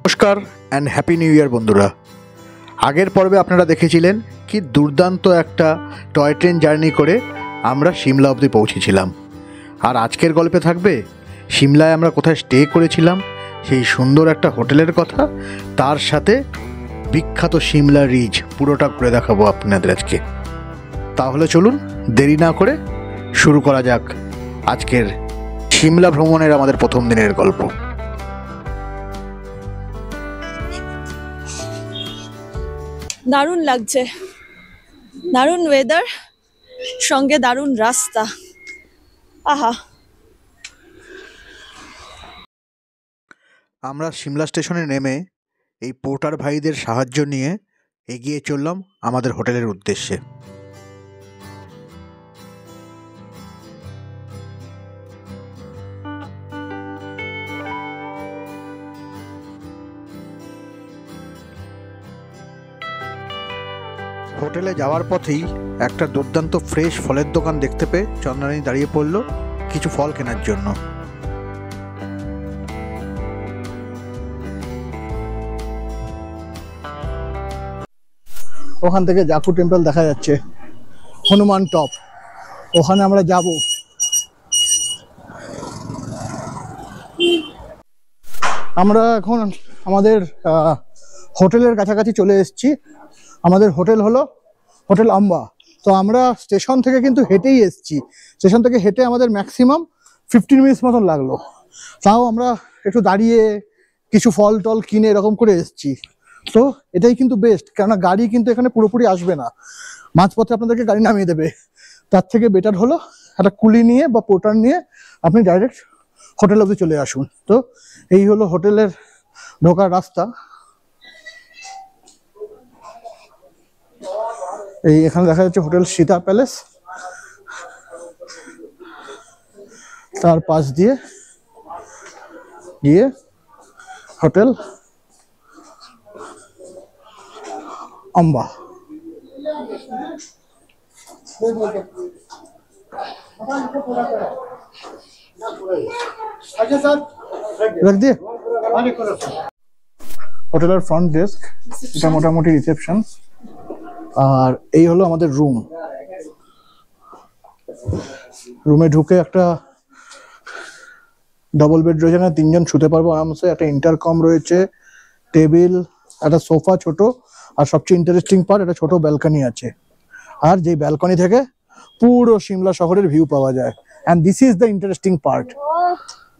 নমস্কার and happy new year বন্ধুরা। আগের পর্বে আপনারা দেখেছিলেন কি দুর্দান্ত একটা টয় ট্রেন জার্নি করে আমরা সিমলা অবধি পৌঁছেছিলাম। আর আজকের গল্পে থাকবে সিমলায় আমরা কোথায় স্টে করেছিলাম, সেই সুন্দর একটা হোটেলের কথা, তার সাথে বিখ্যাত সিমলা রিজ পুরোটা ঘুরে দেখাবো আপনাদের আজকে। তাহলে চলুন দেরি না করে শুরু করা যাক আজকের সিমলা ভ্রমণের আমাদের প্রথম দিনের গল্প। দারুণ লাগছে, দারুণ ওয়েদার, সঙ্গে দারুণ রাস্তা। আহা, আমরা সিমলা স্টেশনে নেমে এই পোর্টার ভাইদের সাহায্য নিয়ে এগিয়ে চললাম আমাদের হোটেলের উদ্দেশ্যে। হোটেলে যাওয়ার পথেই একটা দুর্দান্ত ফ্রেশ ফলের দোকান দেখতে পেয়ে চন্দ্রানী দাঁড়িয়ে পড়ল কিছু ফল কেনার জন্য। ওখান থেকে জাকু টেম্পল দেখা যাচ্ছে, হনুমান টপ, ওখানে আমরা যাব। আমরা এখন আমাদের হোটেলের কাছাকাছি চলে এসেছি। আমাদের হোটেল হলো হোটেল আম্বা। তো আমরা স্টেশন থেকে কিন্তু হেঁটেই এসেছি। স্টেশন থেকে হেঁটে আমাদের ম্যাক্সিমাম 15 মিনিটস মতন লাগলো। তাও আমরা একটু দাঁড়িয়ে কিছু ফল টল কিনে এরকম করে এসেছি। তো এটাই কিন্তু বেস্ট, কেননা গাড়ি কিন্তু এখানে পুরোপুরি আসবে না, মাঝপথে আপনাদেরকে গাড়ি নামিয়ে দেবে। তার থেকে বেটার হলো একটা কুলি নিয়ে বা পোর্টার নিয়ে আপনি ডাইরেক্ট হোটেল অবধি চলে আসুন। তো এই হলো হোটেলের ঢোকার রাস্তা। এই এখানে দেখা যাচ্ছে হোটেল সীতা প্যালেস, তার পাশ দিয়ে গিয়ে হোটেল अम्बा। रख दिए হোটেলের ফ্রন্ট ডেস্ক, এটা মোটামুটি রিসেপশন। আর এই হলো আমাদের রুম। রুমে ঢুকে একটা ডবল বেড রয়েছে, না 3 জন শুতে পারবো আরামসে। একটা ইন্টারকম রয়েছে, টেবিল, একটা সোফা ছোট, আর সবচেয়ে ইন্টারেস্টিং পার্ট একটা ছোট ব্যালকনি আছে। আর যে ব্যালকনি থেকে পুরো সিমলা শহরের ভিউ পাওয়া যায়। And this is the interesting part.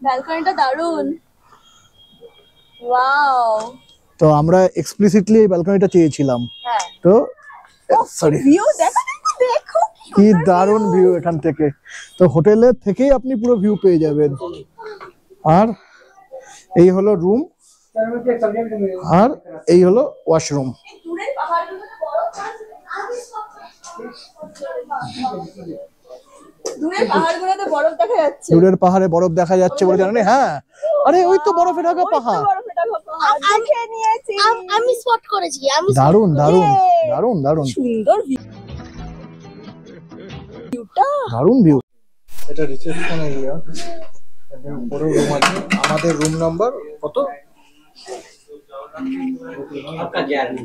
ব্যালকনিটা দারুণ, ওয়াও। তো আমরা এক্সপ্লিসিটলি এই ব্যালকনিটা চেয়েছিলাম। হ্যাঁ, তো সরি, ভিউ দেখো দেখো, কি দারুণ ভিউ এখান থেকে। তো হোটেলের থেকেই আপনি পুরো ভিউ পেয়ে যাবেন। আর এই হলো রুম, আর এই হলো ওয়াশরুম। দূরের পাহাড়গুলোতে বরফ দেখা যাচ্ছে। দূরের পাহাড়ে বরফ দেখা যাচ্ছে বলে জানেন? হ্যাঁ, আরে ওই তো বরফে ঢাকা পাহাড়। আমি স্পট করেছি। দারুণ দারুণ দারুণ দারুণ সুন্দর ভিউটা, দারুণ ভিউ। এটা রিসেপশন এরিয়া, বড় রুম আছে। আমাদের রুম নাম্বার কত? आपका 11।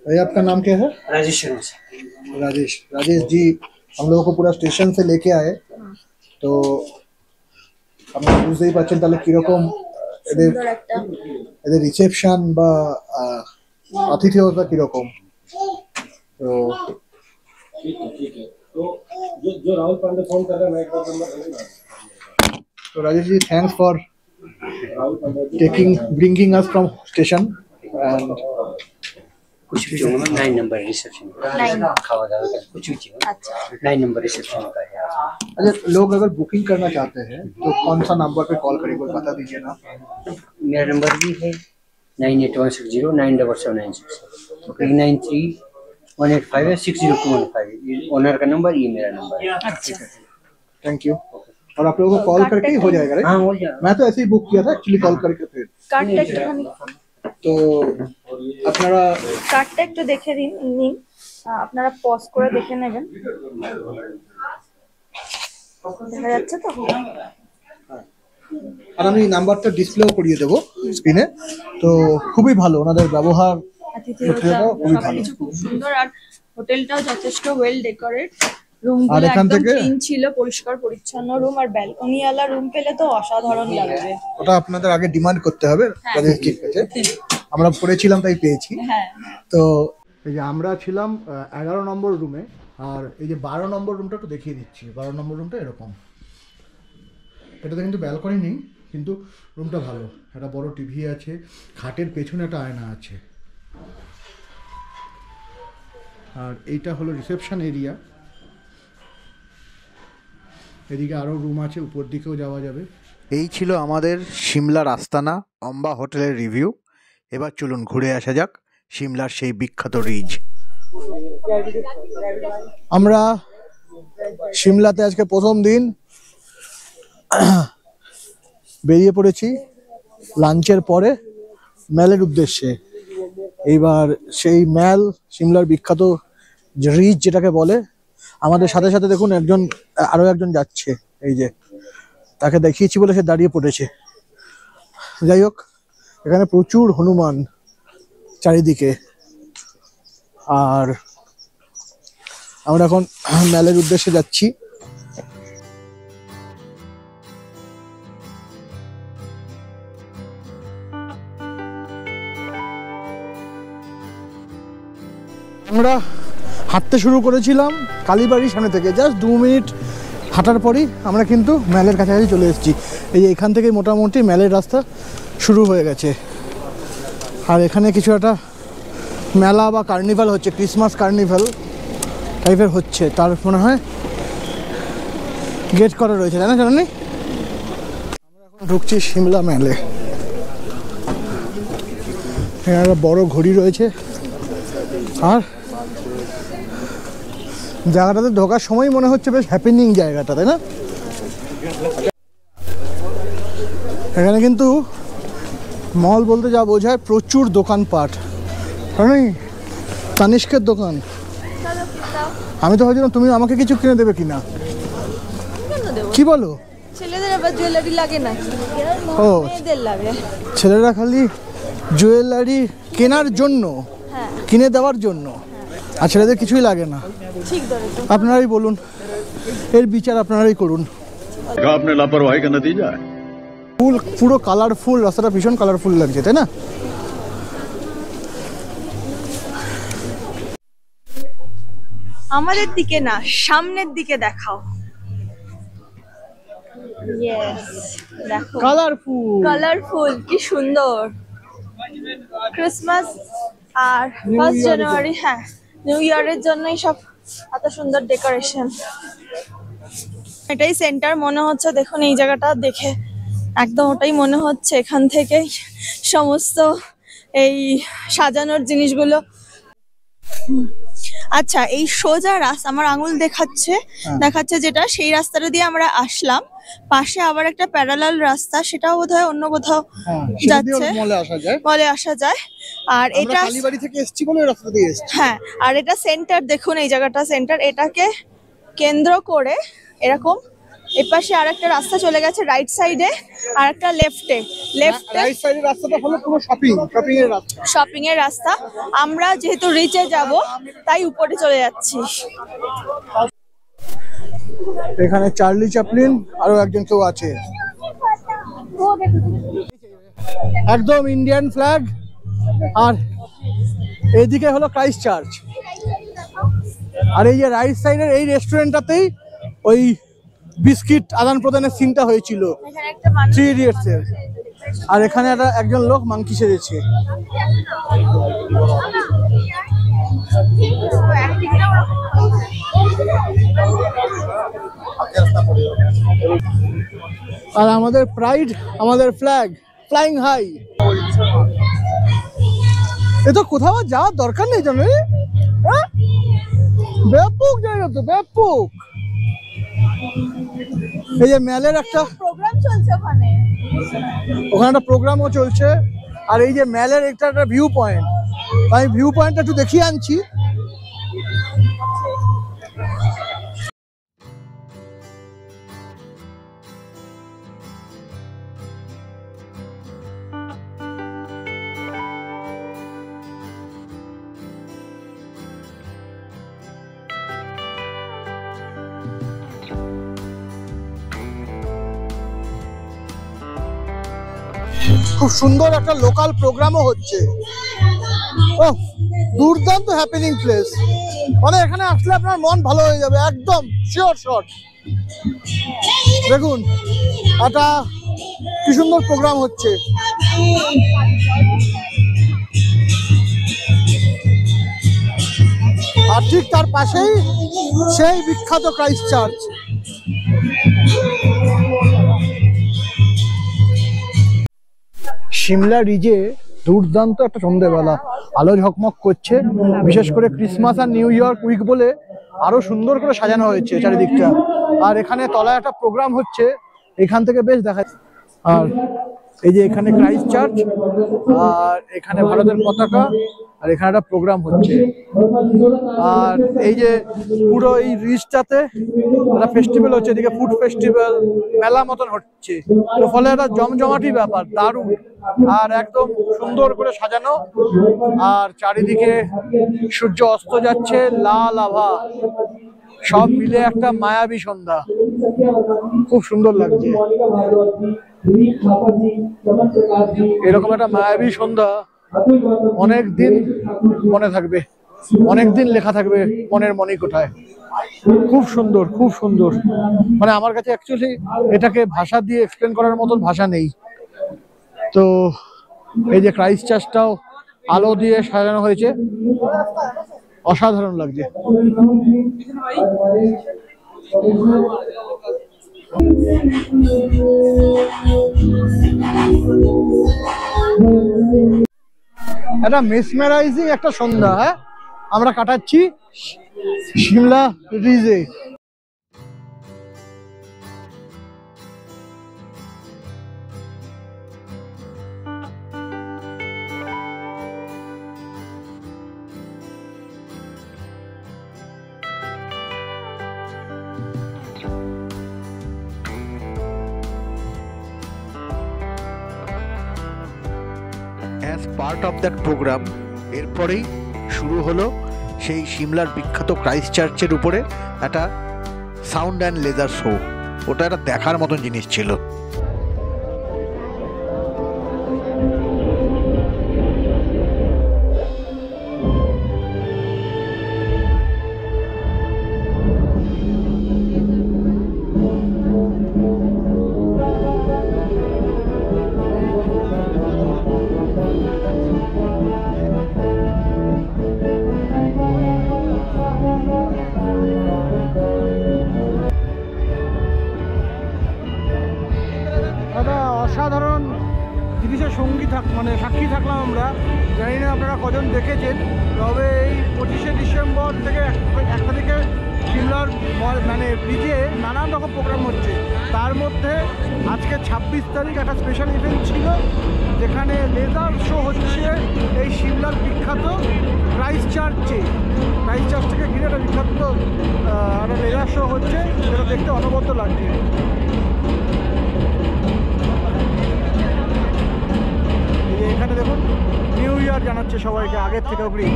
भाई आपका नाम क्या है? राजेश। राजेश जी हम लोगों को पूरा स्टेशन से लेके आए। तो আপনারা বুঝতেই পারছেন তাহলে কিরকম এদের রিসেপশন বা আতিথেয়তা কিরকম। তো जो राहुल पांडे फोन कर रहे हैं, मैं एक बार नंबर दूंगा। So Rajesh ji, thanks for bringing us from station and कुछ भी चाहिए 9 नंबर रिसेप्शन खावा दावा का कुछ भी चाहिए। अच्छा, 9 नंबर रिसेप्शन का है। अच्छा, लोग अगर बुकिंग करना चाहते हैं तो कौन सा नंबर पे कॉल करेंगे बता दीजिए ना। मेरा नंबर भी है 9816097796, 9318560215। ये ओनर का नंबर, ये मेरा नंबर है। अच्छा, थैंक यू। और आप लोगों को कॉल करके ही हो जाएगा? हाँ, हो जाएगा। मैं तो ऐसे ही बुक किया था एक्चुअली, कॉल करके फिर। কার্ডটা একটুখানি, তো আপনারা কার্ডটা একটু দেখে নিন, আপনারা পজ করে দেখে নেবেন। দেখা যাচ্ছে তো? আর আমি নাম্বারটা ডিসপ্লেও করিয়ে দেবো স্ক্রিনে। তো খুবই ভালো ওনাদের ব্যবহার, আতিথেয়তা খুবই ভালো। সবকিছু খুব সুন্দর, আর হোটেলটাও যথেষ্ট ওয়েল ডেকোরেট। আর রুমগুলো এখান একদম থেকে- ক্লিন ছিল, পরিষ্কার পরিচ্ছন্ন রুম। আর ব্যালকনি ওয়ালা রুম পেলে তো অসাধারণ লাগবে। ওটা আপনাদের আগে ডিমান্ড করতে হবে রাজেশজির কাছে। আমরা পড়েছিলাম তাই পেয়েছি। হ্যাঁ, তো এই যে আমরা ছিলাম 11 নম্বর রুমে, আর এই যে 12 নম্বর রুমটা একটু দেখিয়ে দিচ্ছি। 12 নম্বর রুমটা এরকম, এটাতে কিন্তু ব্যালকনি নেই, কিন্তু রুমটা ভালো। একটা বড় টিভি আছে, খাটের পেছনে একটা আয়না আছে। আর এইটা হলো রিসেপশন এরিয়া। এদিকে আরও রুম আছে, উপর দিকেও যাওয়া যাবে। এই ছিল আমাদের সিমলার আস্তানা অম্বা হোটেলের রিভিউ। এবার চলুন ঘুরে আসা যাক সিমলার সেই বিখ্যাত রিজ। আমরা সিমলাতে আজকে প্রথম দিন বেরিয়ে পড়েছি লাঞ্চের পরে ম্যালের উদ্দেশ্যে। এইবার সেই ম্যাল, সিমলার বিখ্যাত যে রিজ যেটাকে বলে, আমাদের সাথে সাথে দেখুন আরো একজন যাচ্ছে। এই যে তাকে দেখিয়েছি বলে সে দাঁড়িয়ে পড়েছে। যাই হোক, এখানে প্রচুর হনুমান চারিদিকে। আর আমরা এখন ম্যালের উদ্দেশ্যে যাচ্ছি। আমরা হাঁটতে শুরু করেছিলাম কালীবাড়ির সামনে থেকে, জাস্ট 2 মিনিট হাঁটার পরই আমরা কিন্তু ম্যালের কাছাকাছি চলে এসেছি। এই যে এখান থেকে মোটামুটি ম্যালের রাস্তা শুরু হয়ে গেছে। আর এখানে কিছু একটা মেলা বা কার্নিভাল হচ্ছে, ক্রিসমাস কার্নিভাল টাইপের হচ্ছে, তার মনে হয় গেট করা রয়েছে, তাই না জানি। আমরা এখন ঢুকছি সিমলা ম্যালে। এখানে একটা বড় ঘড়ি রয়েছে। আর জায়গাটাতে ঢোকার সময় মনে হচ্ছে বেশ হ্যাপেনিং জায়গাটা, তাই না? এখানে কিন্তু মল বলতে যা বোঝায় প্রচুর দোকানপাট। তানিষ্কের দোকান। আমি তো ভাবছিলাম তুমি আমাকে কিছু কিনে দেবে কিনা। কি বলো? ছেলেদের আবার জুয়েলারি লাগে না, ও মেয়েদের লাগে। ছেলেরা খালি জুয়েলারি কেনার জন্য, কিনে দেওয়ার জন্য, আর ছেলেদের কিছুই লাগে না। ঠিক ধরেছো। আপনারাই বলুন, এর বিচার আপনারাই করুন। आपने लापरवाही का नतीजा है। ফুল পুরো কালারফুল, রাস্তাটা ভীষণ কালারফুল লাগছে, তাই না? আমাদের দিকে না, সামনের দিকে দেখাও। ইয়েস, দেখো কালারফুল। কালারফুল, কি সুন্দর। ক্রিসমাস আর New 1 Year জানুয়ারি, হ্যাঁ নিউ ইয়ারের জন্যই সব এত সুন্দর ডেকোরেশন। এটাই সেন্টার মনে হচ্ছে, দেখুন এই জায়গাটা দেখে একদম ওটাই মনে হচ্ছে। এখান থেকে সমস্ত এই সাজানোর জিনিসগুলো। আচ্ছা, এই সোজা রাস্তা আমার আঙুল দেখাচ্ছে যেটা, সেই রাস্তাটা দিয়ে আমরা আসলাম। পাশে আবার একটা প্যারালাল রাস্তা, সেটাও বোধহয় অন্য কোথাও যাচ্ছে, মলে আসা যায়। আর এটা কালীবাড়ি থেকে এসেছি বলে রাস্তা দিয়ে এসেছি। হ্যাঁ, আর এটা সেন্টার, দেখুন এই জায়গাটা সেন্টার। এটাকে কেন্দ্র করে এরকম এপাশে আর একটা রাস্তা চলে গেছে রাইট সাইডে, আর একটা লেফটে। রাইট সাইডের রাস্তাটা হলো পুরো শপিং এর রাস্তা। শপিং এর রাস্তা। আমরা যেহেতু রিচে যাব তাই উপরে চলে যাচ্ছি। এখানে চার্লি চ্যাপলিন আরো একজন কেউ আছে। একদম ইন্ডিয়ান ফ্ল্যাগ। আর এইদিকে হলো ক্রাইস্ট চার্চ। আর এই যে রাইট সাইডের এই রেস্টুরেন্টটাতেই ওই বিস্কিট আদান প্রদানের সিনটা হয়েছিল এখানে একটা মানুষ 3 ইডিয়টস এর। আর এখানে একজন লোক মাংকি সেজেছে। আর আমাদের প্রাইড, আমাদের ফ্ল্যাগ ফ্লাইং হাই। এ তো কোথাও যাওয়ার দরকার নেই জানো, ব্যাপক জায়গা তো, ব্যাপক। এই যে ম্যালের একটা প্রোগ্রাম চলছে ওখানে, ওখানে একটা প্রোগ্রামও চলছে। আর এই যে ম্যালের একটা ভিউ পয়েন্ট, আমি ভিউ পয়েন্টটা একটু দেখিয়ে আনছি। খুব সুন্দর একটা লোকাল প্রোগ্রামও হচ্ছে। ও দুর্দান্ত হ্যাপেনিং প্লেস, মানে এখানে আসলে আপনার মন ভালো হয়ে যাবে একদম শিওর শট। দেখুন একটা কি সুন্দর প্রোগ্রাম হচ্ছে। আর ঠিক তার পাশেই সেই বিখ্যাত ক্রাইস্ট চার্চ। সিমলা রিজে দুর্দান্ত একটা সন্ধ্যেবেলা, আলো ঝকমক করছে। বিশেষ করে ক্রিসমাস আর নিউ ইয়র্ক উইক বলে আরো সুন্দর করে সাজানো হয়েছে চারিদিকটা। আর এখানে তলায় একটা প্রোগ্রাম হচ্ছে, এখান থেকে বেশ দেখা যাচ্ছে। আর এই যে এখানে ক্রাইস্ট চার্চ, আর এখানে ভারতের পতাকা, আর এখানে একটা প্রোগ্রাম হচ্ছে। আর এই যে পুরো এই রিজটাতে একটা ফেস্টিভ্যাল হচ্ছে, এদিকে ফুড ফেস্টিভ্যাল মেলা মতন হচ্ছে। তো ফলে একটা জমজমাটি ব্যাপার, দারুণ আর একদম সুন্দর করে সাজানো। আর চারিদিকে সূর্য অস্ত যাচ্ছে, লাল আভা, সব মিলে একটা মায়াবী সন্ধ্যা, খুব সুন্দর লাগছে। এরকম একটা মায়াবী সন্ধ্যা অনেক দিন মনে থাকবে, অনেক দিন লেখা থাকবে মনের মণিকোঠায়। খুব সুন্দর, খুব সুন্দর। মানে আমার কাছে অ্যাকচুয়ালি এটাকে ভাষা দিয়ে এক্সপ্লেন করার মতন ভাষা নেই। তো এই যে ক্রাইস্ট চার্চটাও আলো দিয়ে সাজানো হয়েছে, অসাধারণ লাগছে। একটা মেসমেরাইজিং একটা সন্ধ্যা আমরা কাটাচ্ছি সিমলা রিজে। As part of that programme এরপরেই শুরু হলো সেই সিমলার বিখ্যাত ক্রাইস্ট চার্চের উপরে একটা সাউন্ড অ্যান্ড লেজার শো। ওটা একটা দেখার মতন জিনিস ছিল। অসাধারণ জিনিসের সঙ্গী মানে সাক্ষী থাকলাম আমরা। জানি না আপনারা কজন দেখেছেন, তবে এই 25শে ডিসেম্বর থেকে 1 তারিখে সিমলার মানে ব্রিজে নানান রকম প্রোগ্রাম হচ্ছে। তার মধ্যে আজকে 26 তারিখ একটা স্পেশাল ইভেন্ট ছিল, যেখানে লেজার শো হচ্ছে এই সিমলার বিখ্যাত ক্রাইস্ট চার্চে। ক্রাইস্ট চার্চ থেকে ঘিরে একটা বিখ্যাত একটা লেজার শো হচ্ছে, যেটা দেখতে অনবদ্য লাগছে। এখানে দেখুন নিউ ইয়ার জানাচ্ছে সবাইকে আগের থেকে অগ্রিম।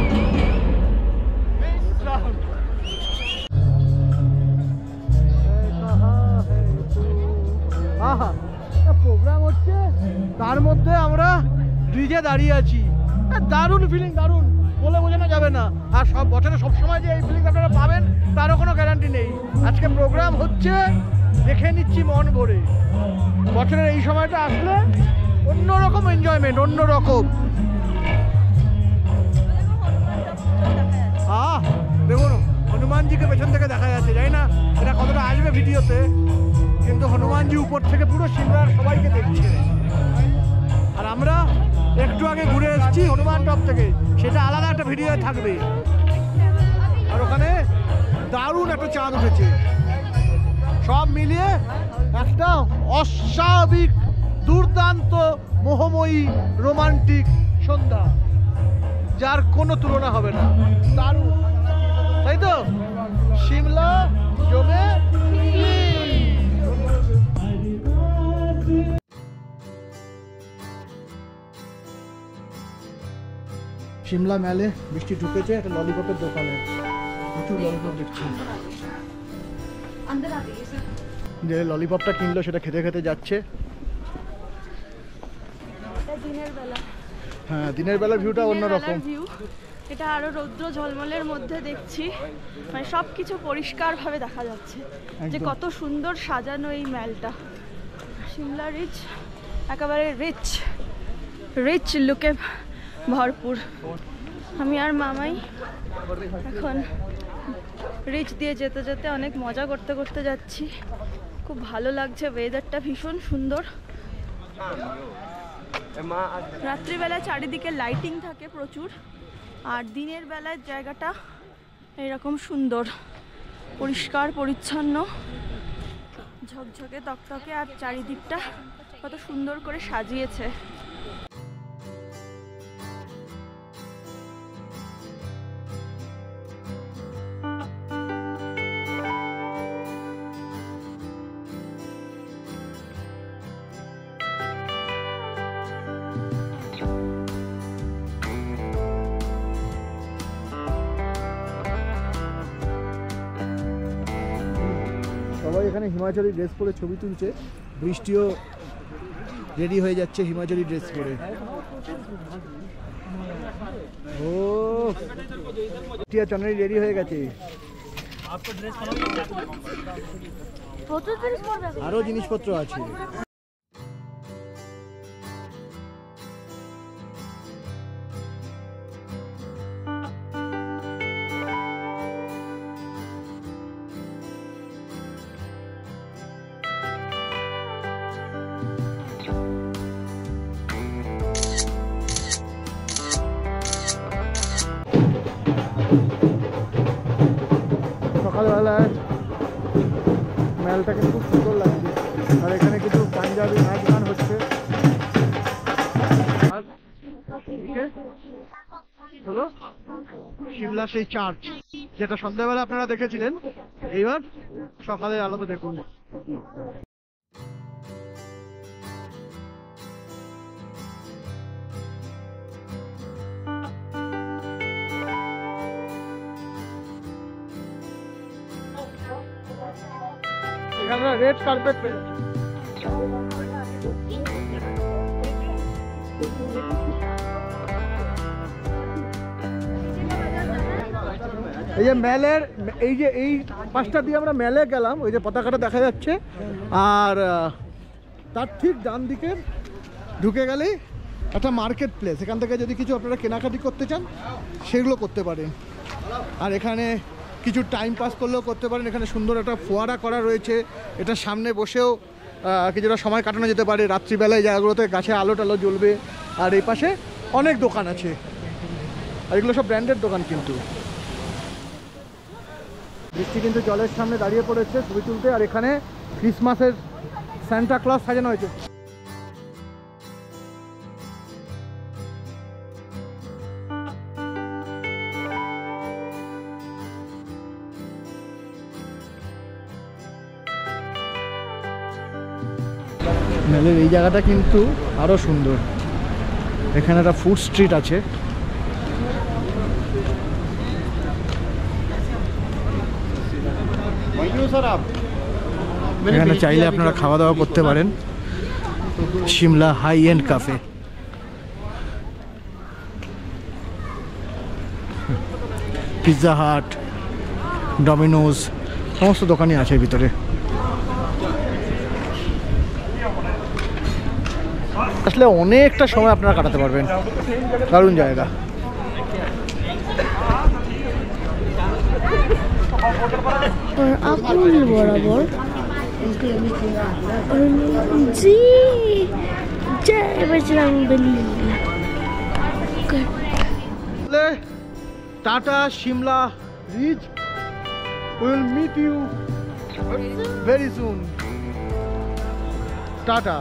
প্রোগ্রাম হচ্ছে, তার মধ্যে আমরা ব্রিজে দাঁড়িয়ে আছি। দারুণ ফিলিং, দারুণ, বলে বোঝানো যাবে না। আর সব বছরে সবসময় যে এই ফিলিং আপনারা পাবেন তারও কোনো গ্যারান্টি নেই। আজকে প্রোগ্রাম হচ্ছে, দেখে নিচ্ছি মন ভরে। বছরের এই সময়টা আসলে অন্যরকম এনজয়মেন্ট, অন্যরকম। দেখুন হনুমানজিকে পেছন থেকে দেখা যাচ্ছে, জানি না এটা কতটা আসবে ভিডিওতে, কিন্তু হনুমানজি উপর থেকে পুরো সিমলার সবাইকে দেখছে। আর আমরা একটু আগে ঘুরে এসেছি হনুমান টপ থেকে, সেটা আলাদা একটা ভিডিও থাকবে। আর ওখানে দারুণ একটা চাঁদ উঠেছে। সব মিলিয়ে একটা অস্বাভাবিক দুর্দান্ত মোহময়ী রোমান্টিক সন্ধ্যা, যার কোনো তুলনা হবে না। দারুণ, তাই তো? সিমলা জমে সিমলা মেলে বৃষ্টি ঢুকেছে একটা ললিপপের দোকানে, প্রচুর ললিপপ দেখছি। যে ললিপপটা কিনলো সেটা খেতে খেতে যাচ্ছে। দিনের বেলা, হ্যাঁ দিনের বেলার ভিউটা অন্যরকম। ভিউ এটা আরো রৌদ্র ঝলমলের মধ্যে দেখছি, মানে সবকিছু পরিষ্কারভাবে দেখা যাচ্ছে যে একদম। কত সুন্দর সাজানো এই ম্যালটা। সিমলা রিচ একেবারে রিচ রিচ লুকে ভরপুর। আমি আর মামাই এখন রিচ দিয়ে যেতে যেতে অনেক মজা করতে করতে যাচ্ছি। খুব ভালো লাগছে, ওয়েদারটা ভীষণ সুন্দর। রাত্রিবেলা চারিদিকে লাইটিং থাকে প্রচুর, আর দিনের বেলায় জায়গাটা এরকম সুন্দর পরিষ্কার পরিচ্ছন্ন ঝকঝকে তকতকে, আর চারিদিকটা কত সুন্দর করে সাজিয়েছে। সবাই এখানে হিমাচলি ড্রেস পরে ছবি তুলছে, বৃষ্টিও রেডি হয়ে যাচ্ছে হিমাচলি ড্রেস পরে। ও টিয়া চন্দ্রী রেডি হয়ে গেছে, আরো জিনিসপত্র আছে। সকালবেলায় মেলটাকে খুব সুন্দর লাগছে, আর এখানে কিছু পাঞ্জাবি নাচ গান হচ্ছে। হলো সিমলা সেই চার্চ যেটা সন্ধ্যাবেলা আপনারা দেখেছিলেন, এইবার সকালের আলোতে দেখুন। এখানে রেড কার্পেট পেয়েছি। এই যে মেলের এই পাশটা দিয়ে আমরা মেলে গেলাম, ওই যে পতাকাটা দেখা যাচ্ছে, আর তার ঠিক ডান দিকে ঢুকে গেলেই একটা মার্কেট প্লেস। এখান থেকে যদি কিছু আপনারা কেনাকাটি করতে চান সেগুলো করতে পারেন, আর এখানে কিছু টাইম পাস করলেও করতে পারেন। এখানে সুন্দর একটা ফোয়ারা করা রয়েছে, এটা সামনে বসেও কিছুটা সময় কাটানো যেতে পারে। রাত্রিবেলায় জায়গাগুলোতে গাছে আলো টালো জ্বলবে, আর এই পাশে অনেক দোকান আছে, আর এগুলো সব ব্র্যান্ডেড দোকান। কিন্তু বৃষ্টি কিন্তু জলের সামনে দাঁড়িয়ে পড়েছে ছবি তুলতে, আর এখানে ক্রিসমাসের সান্টা ক্লজ সাজানো হয়েছে। মেলের এই জায়গাটা কিন্তু আরো সুন্দর, এখানে একটা ফুড স্ট্রিট আছে। এখানে চাইলে আপনারা খাওয়া দাওয়া করতে পারেন। Shimla High End Cafe, Pizza Hut, Domino's, সমস্ত দোকানই আছে ভিতরে। আসলে অনেকটা সময় আপনারা কাটাতে পারবেন, দারুণ জায়গা। আকুল বরাবর জি জয় Bajrang Bali. Tata Shimla reach, will meet you very soon. Tata.